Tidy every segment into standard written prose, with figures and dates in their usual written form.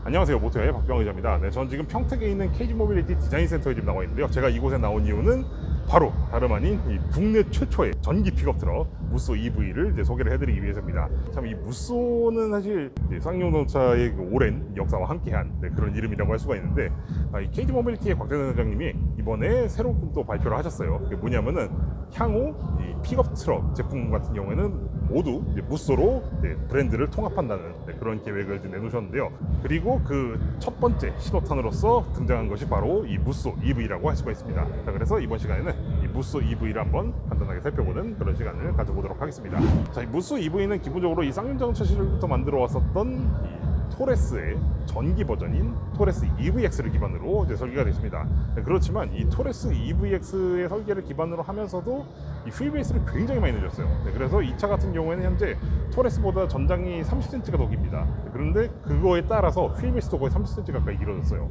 안녕하세요, 모토의 박병 기자입니다. 네, 전 지금 평택에 있는 KG 모빌리티 디자인 센터에 지금 나와 있는데요. 제가 이곳에 나온 이유는 바로 다름 아닌 이 국내 최초의 전기 픽업 트럭 무쏘 EV를 이제 소개를 해드리기 위해서입니다. 참 이 무쏘는 사실 쌍용자동차의 오랜 역사와 함께한 그런 이름이라고 할 수가 있는데, 이 KG 모빌리티의 곽재선 회장님이 이번에 새로운 또 발표를 하셨어요. 그게 뭐냐면은 향후 이 픽업 트럭 제품 같은 경우에는 모두 무쏘로 브랜드를 통합한다는 그런 계획을 내놓으셨는데요. 그리고 그 첫 번째 신호탄으로서 등장한 것이 바로 이 무쏘 EV라고 할 수가 있습니다. 자, 그래서 이번 시간에는 이 무쏘 EV를 한번 간단하게 살펴보는 그런 시간을 가져보도록 하겠습니다. 자, 이 무쏘 EV는 기본적으로 이 쌍용자동차 시절부터 만들어 왔었던 이 토레스의 전기 버전인 토레스 EVX를 기반으로 이제 설계가 됐습니다. 그렇지만 이 토레스 EVX의 설계를 기반으로 하면서도 이 휠베이스를 굉장히 많이 늘렸어요. 그래서 이 차 같은 경우에는 현재 토레스보다 전장이 30cm가 더 깁니다. 그런데 그거에 따라서 휠베이스도 거의 30cm 가까이 길어졌어요.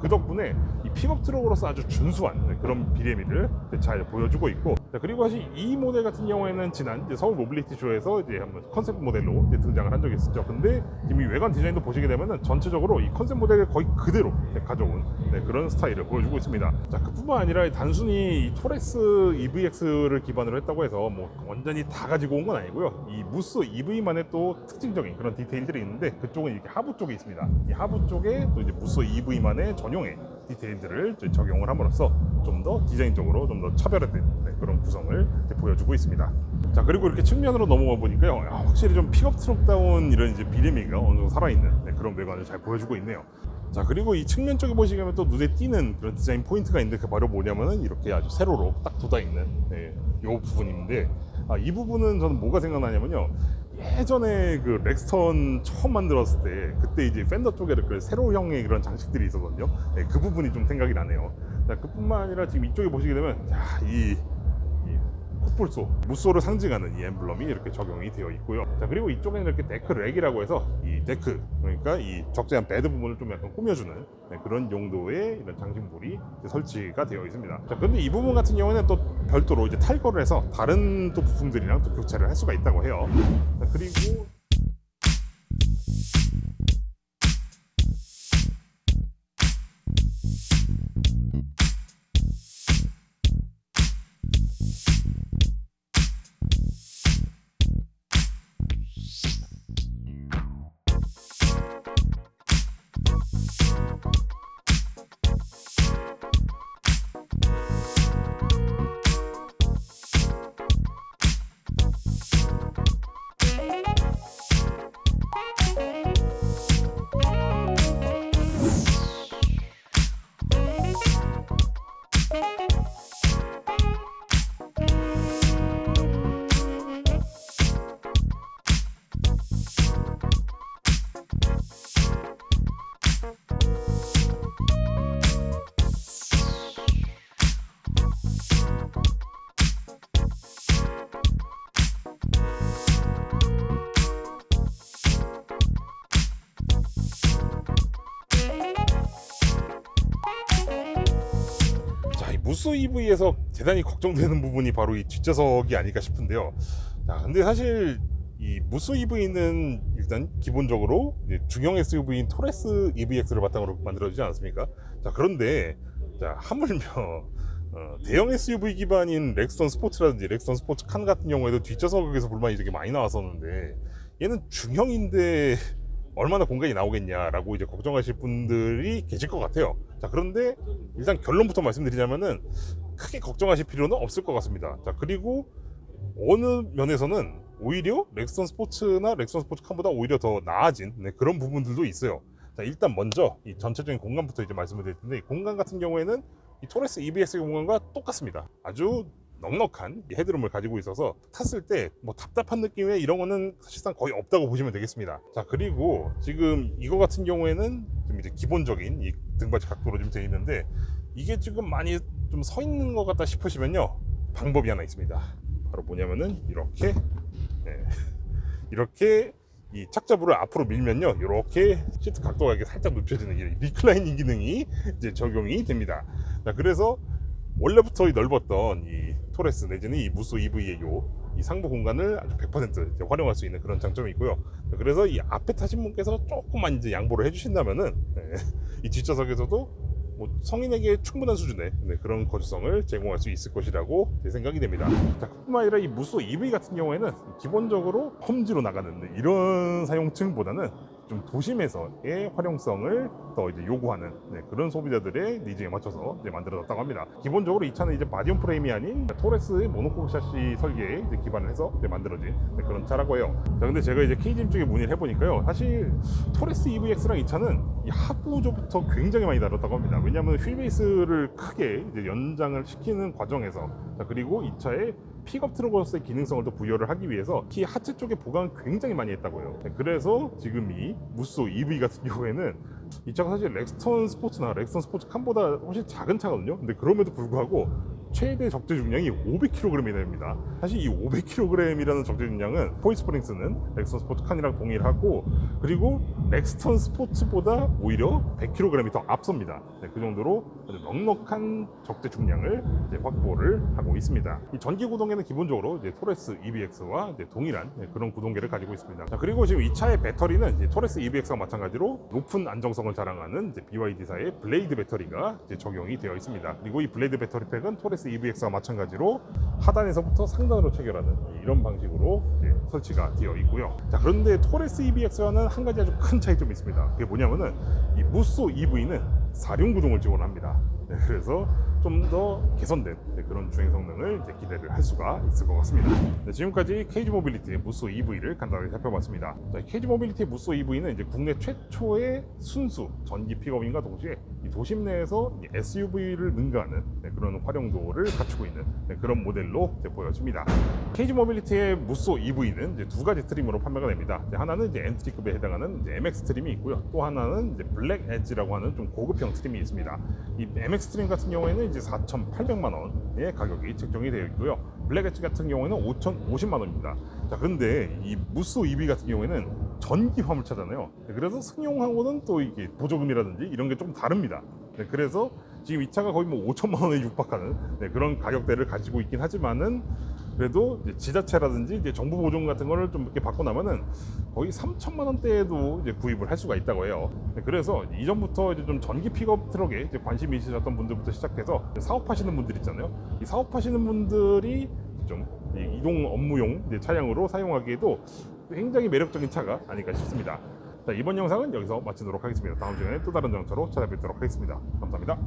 그 덕분에 이 픽업 트럭으로서 아주 준수한 그런 비대미를 잘 보여주고 있고, 그리고 사실 이 모델 같은 경우에는 지난 서울 모빌리티 쇼에서 이제 한번 컨셉 모델로 등장을 한 적이 있었죠. 근데 지금 이 외관 디자인도 보시게 되면은 전체적으로 이 컨셉 모델을 거의 그대로 가져온 그런 스타일을 보여주고 있습니다. 자, 그뿐만 아니라 단순히 이 토레스 EVX를 기반으로 했다고 해서 뭐 완전히 다 가지고 온 건 아니고요. 이 무쏘 EV만의 또 특징적인 그런 디테일들이 있는데, 그쪽은 이렇게 하부 쪽에 있습니다. 이 하부 쪽에 또 이제 무쏘 EV만의 전용의 디테일들을 적용을 함으로써 좀 더 디자인적으로 좀 더 차별화된 그런 구성을 보여주고 있습니다. 자, 그리고 이렇게 측면으로 넘어가 보니까요, 확실히 좀 픽업 트럭다운 이런 이제 비대미가 어느 정도 살아있는 그런 외관을 잘 보여주고 있네요. 자, 그리고 이 측면 쪽에 보시게 되면 또 눈에 띄는 그런 디자인 포인트가 있는데, 그 바로 뭐냐면은 이렇게 아주 세로로 딱 돋아있는 이 부분인데, 이 부분은 저는 뭐가 생각나냐면요, 예전에 그 렉스턴 처음 만들었을 때 그때 이제 팬더 쪽에 그 세로형의 그런 장식들이 있었거든요. 그 부분이 좀 생각이 나네요. 자, 그뿐만 아니라 지금 이쪽에 보시게 되면 이 콧불소, 무쏘를 상징하는 이 엠블럼이 이렇게 적용이 되어 있고요. 자, 그리고 이쪽에는 이렇게 데크 렉이라고 해서 이 데크, 그러니까 이 적재한 베드 부분을 좀 약간 꾸며주는 그런 용도의 이런 장식물이 설치가 되어 있습니다. 자, 근데 이 부분 같은 경우에는 또 별도로 이제 탈거를 해서 다른 또 부품들이랑 또 교체를 할 수가 있다고 해요. 자, 그리고 무쏘 EV에서 대단히 걱정되는 부분이 바로 이 뒷좌석이 아닐까 싶은데요. 자, 근데 사실 이 무쏘 EV는 일단 기본적으로 중형 SUV인 토레스 EVX를 바탕으로 만들어지지 않았습니까? 자, 그런데 자, 하물며 대형 SUV 기반인 렉스턴 스포츠라든지 렉스턴 스포츠 칸 같은 경우에도 뒷좌석에서 불만이 되게 많이 나왔었는데, 얘는 중형인데 얼마나 공간이 나오겠냐라고 이제 걱정하실 분들이 계실 것 같아요. 자, 그런데 일단 결론부터 말씀드리자면은 크게 걱정하실 필요는 없을 것 같습니다. 자, 그리고 어느 면에서는 오히려 렉스턴 스포츠나 렉스턴 스포츠 칸보다 오히려 더 나아진 그런 부분들도 있어요. 자, 일단 먼저 이 전체적인 공간부터 이제 말씀을 드릴 텐데, 이 공간 같은 경우에는 이 토레스 EVX 공간과 똑같습니다. 아주 넉넉한 헤드룸을 가지고 있어서 탔을 때 뭐 답답한 느낌의 이런 거는 사실상 거의 없다고 보시면 되겠습니다. 자, 그리고 지금 이거 같은 경우에는 좀 이제 기본적인 이 등받이 각도로 좀 되어 있는데, 이게 지금 많이 좀 서 있는 것 같다 싶으시면요, 방법이 하나 있습니다. 바로 뭐냐면은 이렇게 이렇게 이 착자부를 앞으로 밀면요, 이렇게 시트 각도가 이렇게 살짝 눕혀지는 이 리클라이닝 기능이 이제 적용이 됩니다. 자, 그래서 원래부터 넓었던 이 토레스 내지는 이 무쏘 EV의 요 이 상부 공간을 아주 100% 이제 활용할 수 있는 그런 장점이 있고요. 그래서 이 앞에 타신 분께서 조금만 이제 양보를 해주신다면은 이 뒷좌석에서도 뭐 성인에게 충분한 수준의 그런 거주성을 제공할 수 있을 것이라고 제 생각이 됩니다. 자, 그뿐만 아니라 이 무쏘 EV 같은 경우에는 기본적으로 험지로 나가는 이런 사용층보다는 좀 도심에서의 활용성을 더 이제 요구하는 그런 소비자들의 니즈에 맞춰서 이제 만들어졌다고 합니다. 기본적으로 이 차는 이제 바디온 프레임이 아닌 토레스의 모노코크 샤시 설계에 이제 기반을 해서 이제 만들어진 그런 차라고 해요. 자, 근데 제가 이제 KGM 쪽에 문의를 해보니까요, 사실 토레스 EVX랑 이 차는 이 하부조부터 굉장히 많이 다르다고 합니다. 왜냐하면 휠베이스를 크게 이제 연장을 시키는 과정에서, 자, 그리고 이 차에 픽업 트럭으로서의 기능성을 더 부여를 하기 위해서 키 하체 쪽에 보강을 굉장히 많이 했다고 해요. 그래서 지금 이 무쏘 EV 같은 경우에는 이 차가 사실 렉스턴 스포츠나 렉스턴 스포츠 칸보다 훨씬 작은 차거든요. 근데 그럼에도 불구하고 최대 적재 중량이 500kg이 됩니다. 사실 이 500kg이라는 적재 중량은 포인트 스프링스는 렉스턴 스포츠 칸이랑 동일하고, 그리고 렉스턴 스포츠보다 오히려 100kg이 더 앞섭니다. 그 정도로 아주 넉넉한 적재 중량을 이제 확보를 하고 있습니다. 이 전기 구동계는 기본적으로 이제 토레스 EVX와 이제 동일한 그런 구동계를 가지고 있습니다. 자, 그리고 지금 이 차의 배터리는 이제 토레스 EVX와 마찬가지로 높은 안정성을 자랑하는 이제 BYD사의 블레이드 배터리가 이제 적용이 되어 있습니다. 그리고 이 블레이드 배터리 팩은 토레스 EVX와 마찬가지로 하단에서부터 상단으로 체결하는 이런 방식으로 이제 설치가 되어 있고요. 자, 그런데 토레스 EVX와는 한 가지 아주 큰 차이점이 있습니다. 그게 뭐냐면은 이 무쏘 EV는 4륜 구동을 지원합니다. 그래서 좀 더 개선된 그런 주행 성능을 이제 기대를 할 수가 있을 것 같습니다. 지금까지 KG 모빌리티의 무쏘 EV를 간단하게 살펴봤습니다. KG 모빌리티의 무쏘 EV는 이제 국내 최초의 순수 전기 픽업인과 동시에 이 도심 내에서 SUV를 능가하는 그런 활용도를 갖추고 있는 그런 모델로 이제 보여집니다. KG 모빌리티의 무쏘 EV는 이제 두 가지 트림으로 판매가 됩니다. 하나는 이제 엔트리급에 해당하는 이제 MX 트림이 있고요. 또 하나는 이제 블랙 엣지라고 하는 좀 고급형 트림이 있습니다. 이 MX 트림 같은 경우에는 이제 4,800만 원의 가격이 책정이 되어 있고요. 블랙 엣지 같은 경우에는 5,050만 원입니다. 자, 근데 이 무쏘 EV 같은 경우에는 전기 화물차잖아요. 그래서 승용하고는 또 이게 보조금이라든지 이런 게 좀 다릅니다. 그래서 지금 이 차가 거의 뭐 5천만 원에 육박하는 그런 가격대를 가지고 있긴 하지만은, 그래도 이제 지자체라든지 이제 정부 보조금 같은 거를 좀 이렇게 받고 나면은 거의 3천만 원대에도 이제 구입을 할 수가 있다고 해요. 그래서 이전부터 이제 좀 전기 픽업 트럭에 이제 관심이 있으셨던 분들부터 시작해서 사업하시는 분들 있잖아요. 이 사업하시는 분들이 좀 이동 업무용 이제 차량으로 사용하기에도 굉장히 매력적인 차가 아닐까 싶습니다. 자, 이번 영상은 여기서 마치도록 하겠습니다. 다음 시간에 또 다른 자동차로 찾아뵙도록 하겠습니다. 감사합니다.